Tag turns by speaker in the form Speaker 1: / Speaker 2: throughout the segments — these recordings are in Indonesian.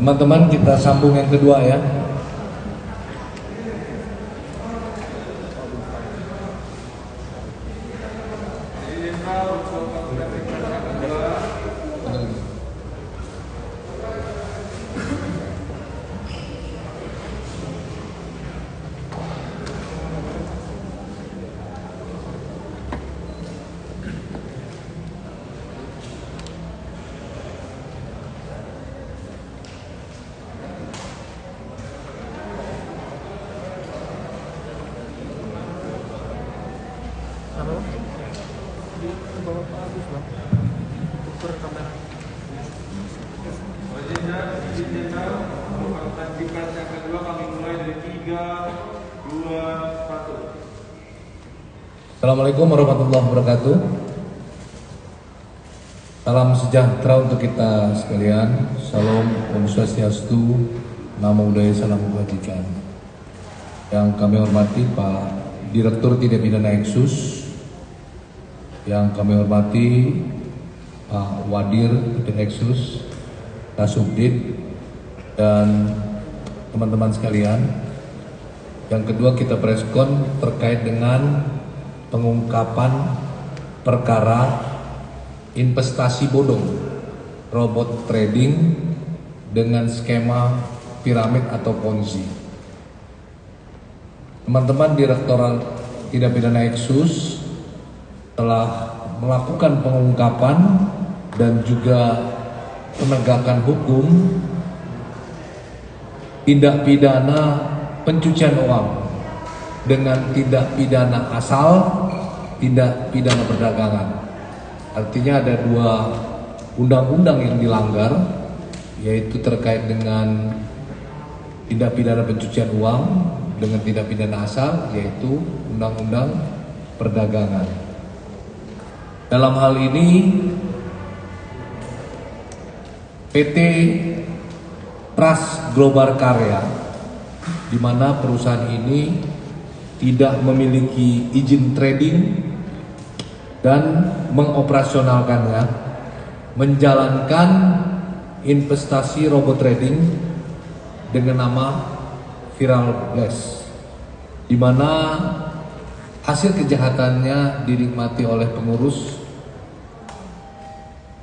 Speaker 1: Teman-teman, kita sambung yang kedua ya. Assalamualaikum warahmatullahi wabarakatuh. Salam sejahtera untuk kita sekalian. Salam Om Swastiastu, Namo Buddhaya, Salam Kebajikan. Yang kami hormati Pak Direktur Tindak Pidana Eksus, yang kami hormati Pak Wadir Eksus, Kasubdit, dan teman-teman sekalian. Yang kedua, kita preskon terkait dengan pengungkapan perkara investasi bodong robot trading dengan skema piramid atau ponzi. Teman-teman Direktorat Tindak Pidana Eksus telah melakukan pengungkapan dan juga penegakan hukum tindak pidana pencucian uang dengan tindak pidana asal, tindak pidana perdagangan. Artinya ada dua undang-undang yang dilanggar, yaitu terkait dengan tindak pidana pencucian uang dengan tindak pidana asal, yaitu undang-undang perdagangan. Dalam hal ini PT Trust Global Karya, di mana perusahaan ini tidak memiliki izin trading dan mengoperasionalkannya, menjalankan investasi robot trading dengan nama Viral Blast, di mana hasil kejahatannya dinikmati oleh pengurus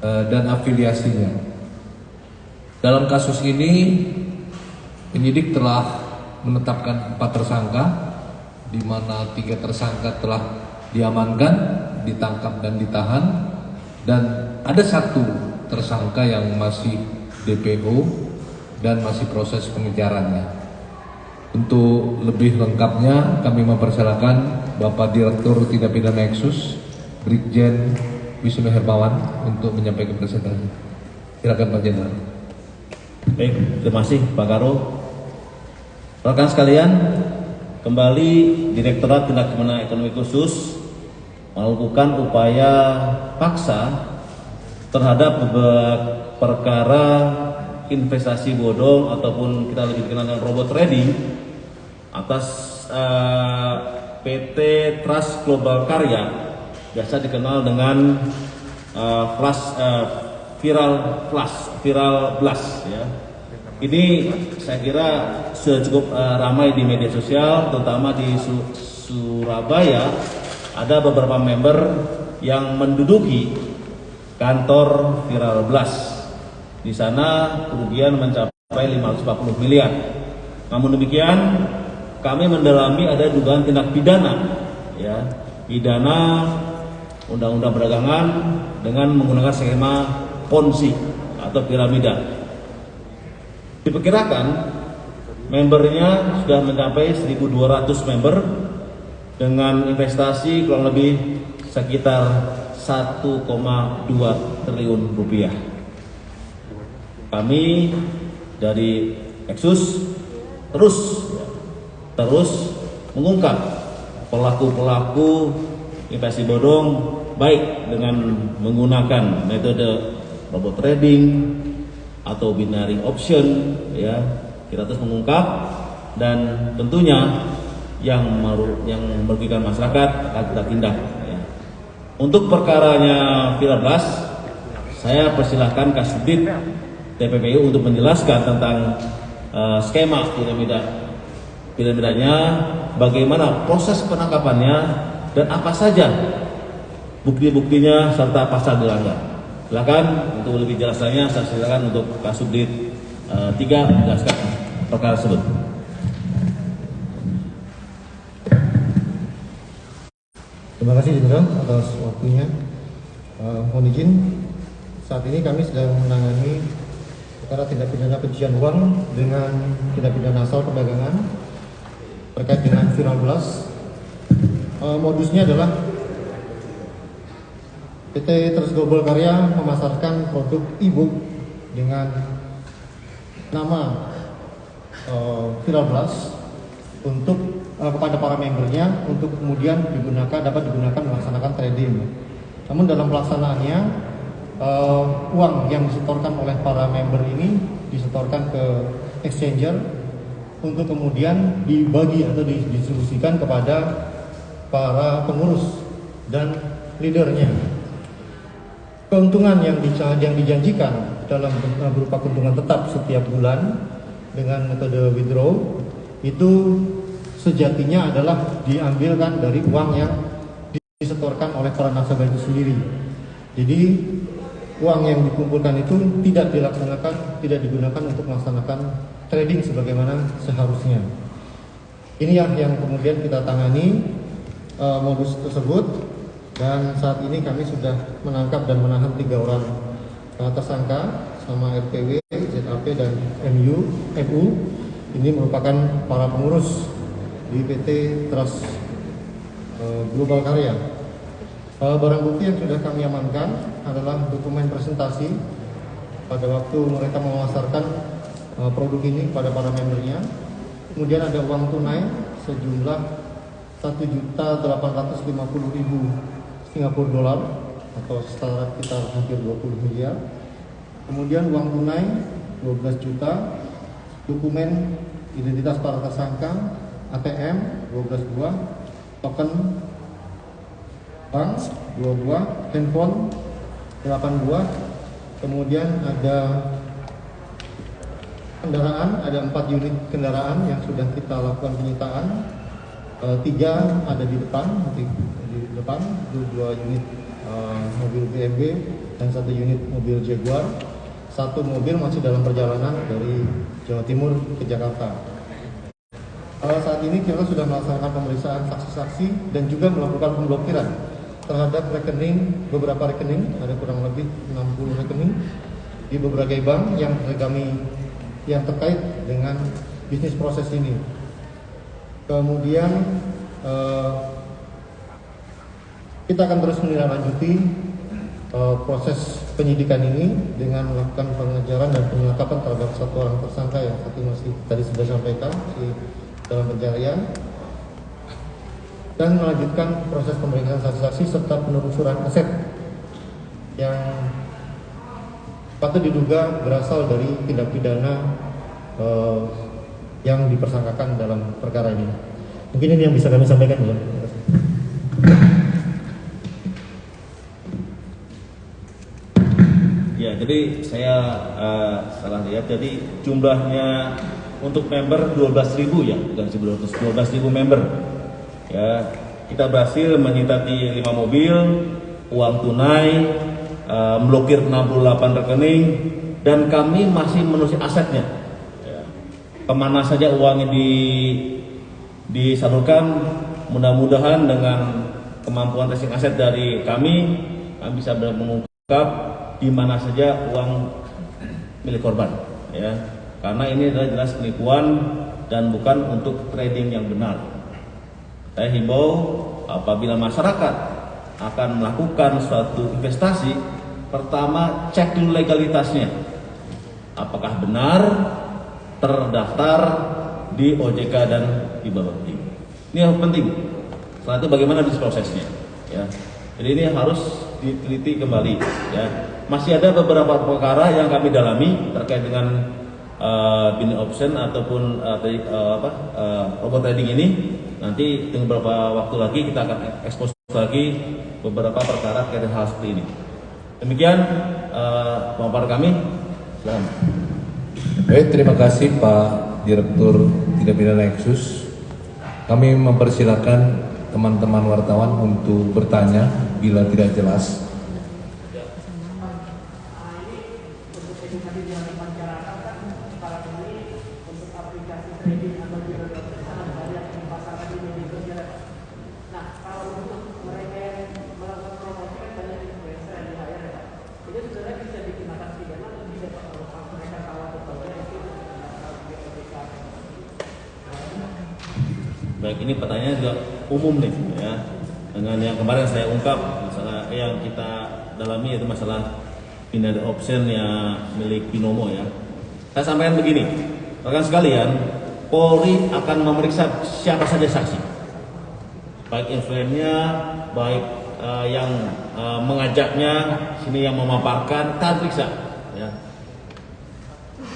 Speaker 1: dan afiliasinya. Dalam kasus ini, penyidik telah menetapkan 4 tersangka, di mana 3 tersangka telah diamankan, ditangkap dan ditahan, dan ada 1 tersangka yang masih DPO dan masih proses pengejarannya. Untuk lebih lengkapnya kami mempersilakan Bapak Direktur Tindak Pidana Eksus, Brigjen Wisnu Hermawan, untuk menyampaikan presentasi. Silakan Pak Jenderal.
Speaker 2: Baik, terima kasih Pak Karo. Rekan sekalian, kembali Direktorat Tindak Pidana Ekonomi Khusus melakukan upaya paksa terhadap perkara investasi bodong ataupun kita lebih dikenal dengan robot trading atas PT Trust Global Karya, biasa dikenal dengan Viral Blast ya. Ini saya kira sudah cukup ramai di media sosial, terutama di Surabaya. Ada beberapa member yang menduduki kantor Viral Blast. Di sana kerugian mencapai 540 miliar. Namun demikian, kami mendalami ada dugaan tindak pidana, ya, pidana undang-undang perdagangan dengan menggunakan skema ponzi atau piramida. Diperkirakan membernya sudah mencapai 1.200 member dengan investasi kurang lebih sekitar 1,2 triliun rupiah. Kami dari Eksus terus mengungkap pelaku-pelaku investasi bodong, baik dengan menggunakan metode robot trading atau binary option, ya. Kita terus mengungkap dan tentunya yang merugikan masyarakat akan kita tindak, ya. Untuk perkaranya Viral Blast, saya persilahkan Kasubdit TPPU untuk menjelaskan tentang skema piramidanya, bagaimana proses penangkapannya, dan apa saja bukti-buktinya serta pasal dilanggar. Silakan untuk lebih jelasnya, saya silakan untuk Kasubdit 3 menjelaskan perkara tersebut.
Speaker 3: Terima kasih Jenderal atas waktunya. Mohon izin, saat ini kami sedang menangani perkara tindak pidana pencucian uang dengan tindak pidana asal perdagangan terkait dengan Viral Blast. Modusnya adalah PT Trust Global Karya memasarkan produk e-book dengan nama Viral Blast untuk kepada para membernya untuk kemudian dapat digunakan melaksanakan trading. Namun dalam pelaksanaannya uang yang disetorkan oleh para member ini disetorkan ke exchanger untuk kemudian dibagi atau didistribusikan kepada para pengurus dan leadernya. Keuntungan yang dijanjikan dalam berupa keuntungan tetap setiap bulan dengan metode withdraw itu sejatinya adalah diambilkan dari uang yang disetorkan oleh para nasabah itu sendiri. Jadi uang yang dikumpulkan itu tidak digunakan untuk melaksanakan trading sebagaimana seharusnya. Ini yang kemudian kita tangani modus tersebut, dan saat ini kami sudah menangkap dan menahan 3 orang tersangka sama RPW, ZAP dan MU. Ini merupakan para pengurus di PT Trust Global Karya. Barang bukti yang sudah kami amankan adalah dokumen presentasi pada waktu mereka memasarkan produk ini kepada para membernya. Kemudian ada uang tunai sejumlah 1.850.000 Singapura dolar atau setara sekitar hampir 20 miliar. Kemudian uang tunai 12 juta, dokumen identitas para tersangka, ATM 12 buah, token bank 2 buah, handphone 8 buah. Kemudian ada kendaraan, ada 4 unit kendaraan yang sudah kita lakukan penyitaan. 3 ada di depan, 2 unit mobil BMW dan 1 unit mobil Jaguar. 1 mobil masih dalam perjalanan dari Jawa Timur ke Jakarta. Saat ini kita sudah melaksanakan pemeriksaan saksi-saksi dan juga melakukan pemblokiran terhadap beberapa rekening, ada kurang lebih 60 rekening di beberapa bank yang terkait dengan bisnis proses ini. Kemudian kita akan terus menindaklanjuti proses penyidikan ini dengan melakukan pengejaran dan penangkapan terhadap 1 orang tersangka yang satu masih tadi sudah sampaikan dalam pencarian, dan melanjutkan proses pemeriksaan saksi-saksi serta penelusuran aset yang patut diduga berasal dari tindak pidana yang dipersangkakan dalam perkara ini. Mungkin ini yang bisa kami sampaikan, ya.
Speaker 2: Ya, jadi saya salah lihat. Jadi jumlahnya untuk member 12.000 ya, bukan 12.000 member. Ya, kita berhasil menyita 5 mobil, uang tunai, memblokir 68 rekening, dan kami masih menelusuri asetnya. Ya, kemana saja uangnya disalurkan, mudah-mudahan dengan kemampuan tracing aset dari kami bisa mengungkap di mana saja uang milik korban, ya. Karena ini adalah jelas penipuan dan bukan untuk trading yang benar. Saya himbau apabila masyarakat akan melakukan suatu investasi, pertama cek dulu legalitasnya. Apakah benar terdaftar di OJK dan di Bapepti. Ini yang penting. Setelah itu bagaimana bisnis prosesnya, ya. Jadi ini harus diteliti kembali, ya. Masih ada beberapa perkara yang kami dalami terkait dengan binary option ataupun robot trading ini. Nanti dengan beberapa waktu lagi kita akan ekspos lagi beberapa perkara terkait hal seperti ini. Demikian pemaparan kami.
Speaker 1: Silakan. Baik, terima kasih Pak Direktur Tindak Pidana Eksus. Kami mempersilakan teman-teman wartawan untuk bertanya bila tidak jelas.
Speaker 2: Baik, ini pertanyaan juga umum nih ya. Dengan yang kemarin saya ungkap, masalah yang kita dalami yaitu masalah pindah option yang milik Binomo ya. Saya sampaikan begini, rekan sekalian, Polri akan memeriksa siapa saja saksi, baik influencernya, baik yang mengajaknya, sini yang memaparkan, kita periksa. Ya.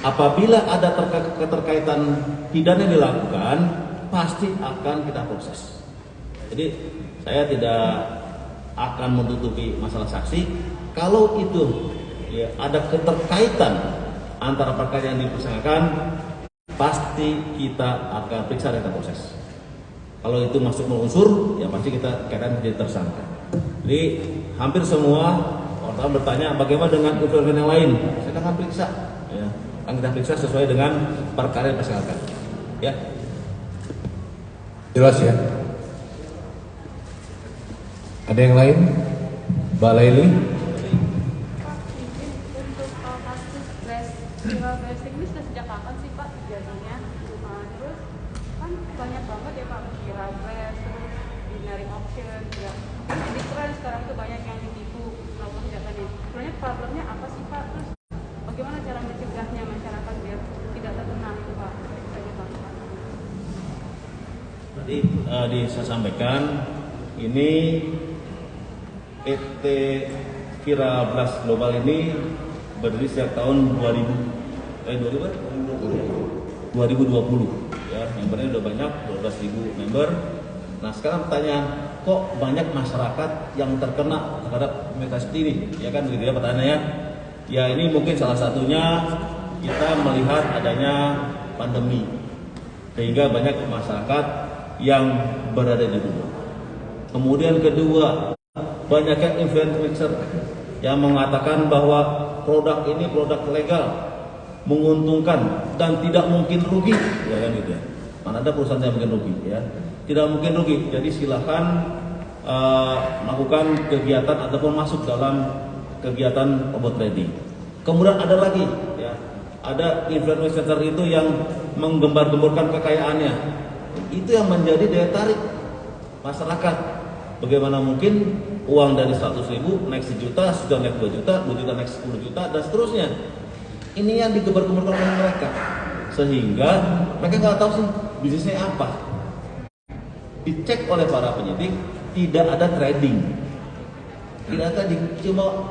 Speaker 2: Apabila ada keterkaitan pidana yang dilakukan, pasti akan kita proses. Jadi saya tidak akan menutupi masalah saksi. Kalau itu ya, ada keterkaitan antara perkara yang dipersangkakan, pasti kita akan periksa dan kita proses. Kalau itu masuk unsur, ya pasti kita akan jadi tersangka. Jadi hampir semua orang bertanya bagaimana dengan influencer yang lain. Saya akan periksa, ya. Akan kita periksa sesuai dengan perkara yang dipersangkakan. Ya.
Speaker 1: Jelas ya? Ada yang lain? Mbak Laili?
Speaker 4: Untuk kasus viral blasting ini sejak kapan sih Pak terjadinya? Terus kan banyak banget ya Pak viral blast, terus binary auction, ya. Jadi tren sekarang tuh banyak yang ditipu melakukan kejahatan ini. Sebenarnya problemnya apa sih Pak? Terus bagaimana cara mencegahnya masyarakat biar tidak terkena itu Pak?
Speaker 2: Tadi saya sampaikan ini PT Viral Blast Global ini berdiri sejak tahun 2020 ya, membernya udah banyak 12.000 member. Nah sekarang pertanyaan, kok banyak masyarakat yang terkena terhadap komunitas ini, ya kan begitu ya pertanyaannya. Ya ini mungkin salah satunya kita melihat adanya pandemi sehingga banyak masyarakat yang berada di rumah. Kemudian kedua, banyaknya influencer yang mengatakan bahwa produk ini produk legal, menguntungkan dan tidak mungkin rugi, ya kan gitu ya. Mana ada perusahaan yang mungkin rugi, ya. Tidak mungkin rugi. Jadi silahkan melakukan kegiatan ataupun masuk dalam kegiatan robot trading. Kemudian ada lagi, ya, ada influencer itu yang menggembar-gemborkan kekayaannya. Itu yang menjadi daya tarik masyarakat. Bagaimana mungkin uang dari 100.000 naik 1 juta, sudah naik 2 juta, 2 juta naik 10 juta, dan seterusnya. Ini yang digembar-gemborkan oleh mereka, sehingga mereka nggak tahu sih bisnisnya apa. Dicek oleh para penyidik, tidak ada trading, tidak ada trading, cuma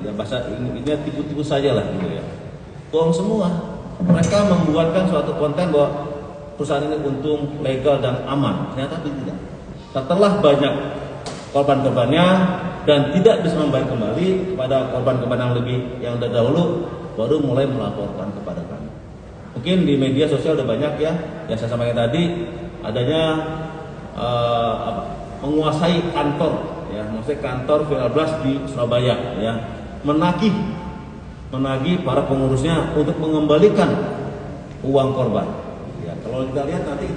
Speaker 2: ya bahasa ini tipu-tipu saja lah gitu ya. Bohong semua. Mereka membuatkan suatu konten bahwa perusahaan ini untung, legal dan aman. Ternyata tidak. Setelah banyak korban-korbannya dan tidak bisa membayar kembali kepada korban-korban yang lebih yang dahulu, baru mulai melaporkan kepada kami. Mungkin di media sosial udah banyak ya, yang saya sampaikan tadi adanya menguasai kantor, ya, maksudnya kantor Viral Blast di Surabaya, ya, menagih para pengurusnya untuk mengembalikan uang korban. Ya, kalau kita lihat nanti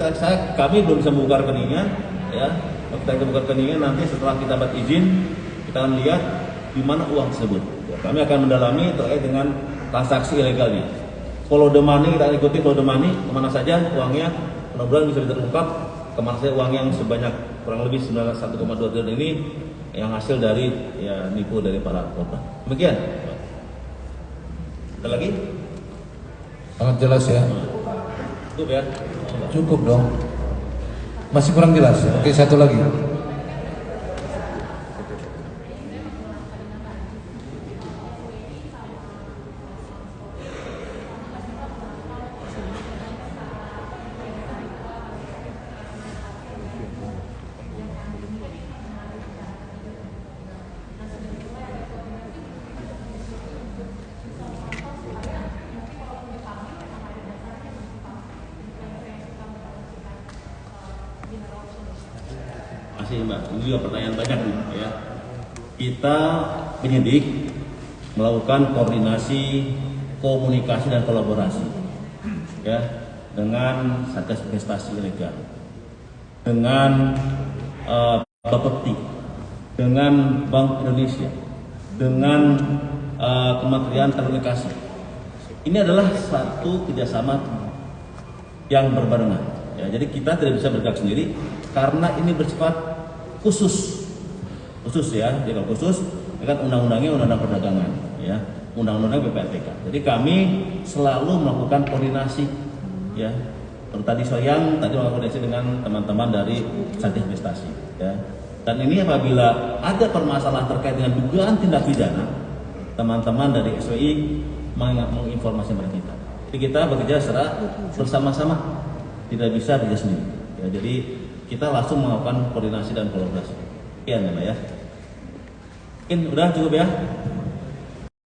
Speaker 2: kami belum bisa membuka rekeningnya, ya. Kalau kita buka rekeningnya nanti setelah kita dapat izin, kita akan lihat di mana uang tersebut. Ya, kami akan mendalami terkait dengan transaksi ilegalnya. Follow the money, kita ikuti follow the money, kemana saja uangnya, mudah-mudahan bisa terungkap kemana saja uang yang sebanyak kurang lebih 1,2 triliun ini yang hasil dari ya nipu dari para korban. Demikian. Ada lagi?
Speaker 1: Sangat jelas ya.
Speaker 2: Cukup ya?
Speaker 1: Cukup dong. Masih kurang jelas. Oke, satu lagi.
Speaker 2: Makasih Mbak. Ini juga pertanyaan banyak nih ya. Kita penyidik melakukan koordinasi, komunikasi dan kolaborasi ya dengan Satgas Investasi Ilegal, dengan Bapepti, dengan Bank Indonesia, dengan Kementerian Telekomunikasi. Ini adalah satu kerjasama yang berbarengan. Ya, jadi kita tidak bisa bergerak sendiri karena ini bersifat khusus ya, jadi kalau khusus kan undang-undangnya undang-undang perdagangan, ya, undang-undang PPATK. Jadi kami selalu melakukan koordinasi, ya. Tadi siang melakukan koordinasi dengan teman-teman dari Satgas Investasi, ya. Dan ini apabila ada permasalahan terkait dengan dugaan tindak pidana, teman-teman dari SWI menginformasikan kepada kita. Jadi kita bekerja secara bersama-sama, tidak bisa bekerja sendiri. Ya, jadi kita langsung melakukan koordinasi dan kolaborasi. Sekian ya, Mbak ya. Mungkin udah cukup ya.